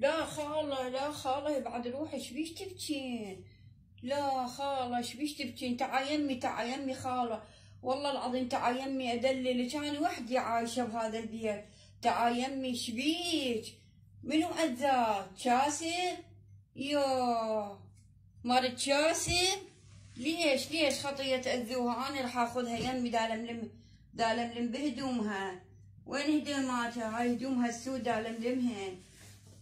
لا خالة لا خالة بعد روحي شبيش تبكين؟ لا خالة شبيش تبكين؟ تعا يمي تعا يمي خالة، والله العظيم تعا يمي ادللك، انا وحدي عايشة بهذا البيت. تعا يمي شبيك؟ منو اذاك؟ شاسر؟ يوه مرت شاسر؟ ليش خطية تأذوها؟ انا راح اخذها يمي دالملم بهدومها. وين هدوماتها؟ هاي هدومها السود دالملمهن.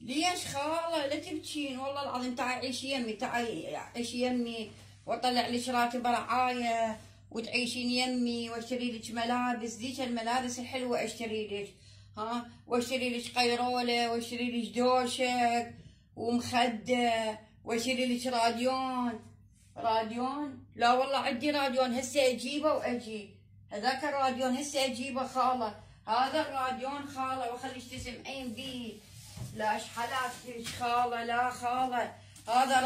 ليش خالة لا تبكين؟ والله العظيم تعي عيشي يمي، تعي عيشي يمي واطلع لك راتب رعاية وتعيشين يمي واشتري لك ملابس، ذيك الملابس الحلوة اشتري لك، ها، واشتري لك قيرولة واشتري لك دوشك ومخدة واشتري لك راديون. لا والله عندي راديون هسه اجيبه واجي. هذاك الراديون هسه اجيبه خالة، هذا الراديون خالة واخليك تسمعين بيه. لا اشحالات فيك خالة؟ لا خالة هذا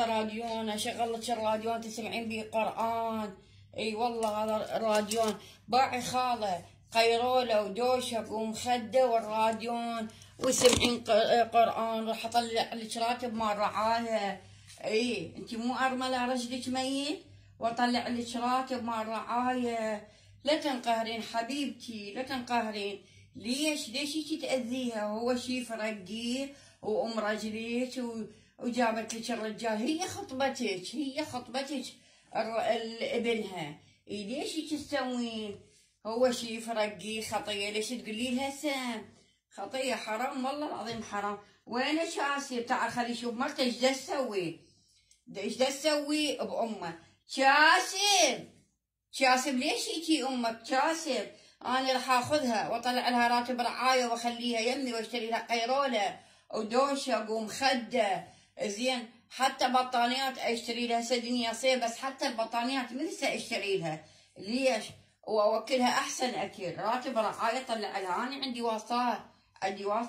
راديون اشغل لك الراديون تسمعين بيه قرآن. اي والله هذا الراديون باعي خالة، قيرولة ودوشك ومخدة والراديون وسمعين قرآن. راح اطلع لك راتب مال رعاية. اي انتي مو ارملة رجلك ميت واطلع لك راتب مال رعاية. لا تنقهرين حبيبتي لا تنقهرين. ليش هيك تأذيها؟ هو شي فرقيه وام رجليك وجابت لك الرجال. هي خطبتك ابنها. ليش هيك تسوين؟ هو شي فرقيه خطيه. ليش تقولي لها سام؟ خطيه حرام والله العظيم حرام. وين شاسر؟ تعال خلي شوف مرته ايش تسوي. ايش تسوي بامه؟ شاسم ليش هيجي امك؟ شاسم انا راح اخذها واطلع لها راتب رعايه واخليها يمي واشتري لها قيروله ودوشق ومخده. زين حتى بطانيات اشتري لها. هسه دنيا صيف بس حتى البطانيات من هسه اشتري لها. ليش؟ واوكلها احسن اكل. راتب رعايه طلع لها. انا عندي واسطه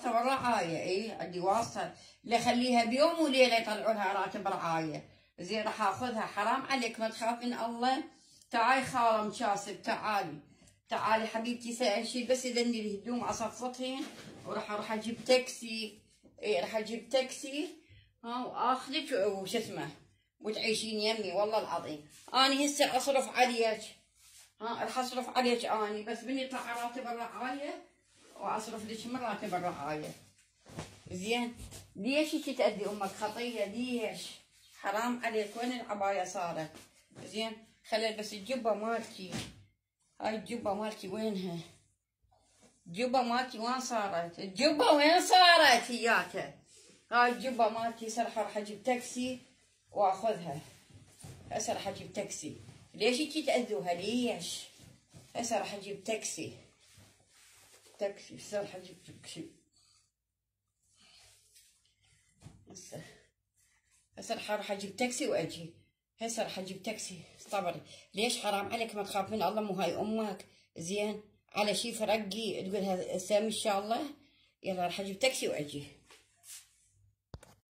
بالرعايه. اي عندي واسطه لخليها بيوم وليله يطلعوا لها راتب رعايه. زين راح اخذها. حرام عليك ما تخافين الله. تعالي خالة مشاسب تعالي حبيبتي. سأشيل بس يدني الهدوم اصفطهن وراح اروح اجيب تاكسي. اي راح اجيب تاكسي واخذك وش اسمه وتعيشين يمي. والله العظيم اني هسه اصرف عليك. راح اصرف عليك اني بس من يطلع راتب الرعايه واصرف لك من راتب الرعايه. زين ليش هيك تأذي امك؟ خطيه. ليش؟ حرام عليك. وين العبايه صارت؟ زين خلي بس الجبه مالتي. هاي الجبه مالتي وينها؟ الجبه مالتي وين صارت؟ الجبه وين صارت هياتها؟ هاي الجبه مالتي. هسه راح اجيب تاكسي واخذها. هسه راح اجيب تاكسي. ليش هيك تأذوها؟ ليش؟ هسه راح اجيب تاكسي. هسه راح اجيب تاكسي. هسه راح اجيب تاكسي واجي. هسه راح اجيب تاكسي. اصطبري. ليش؟ حرام عليك ما تخاف من الله. مو هاي امك؟ زين على شي فرقي تقولها سامي ان شاء الله. يلا راح اجيب تاكسي واجي.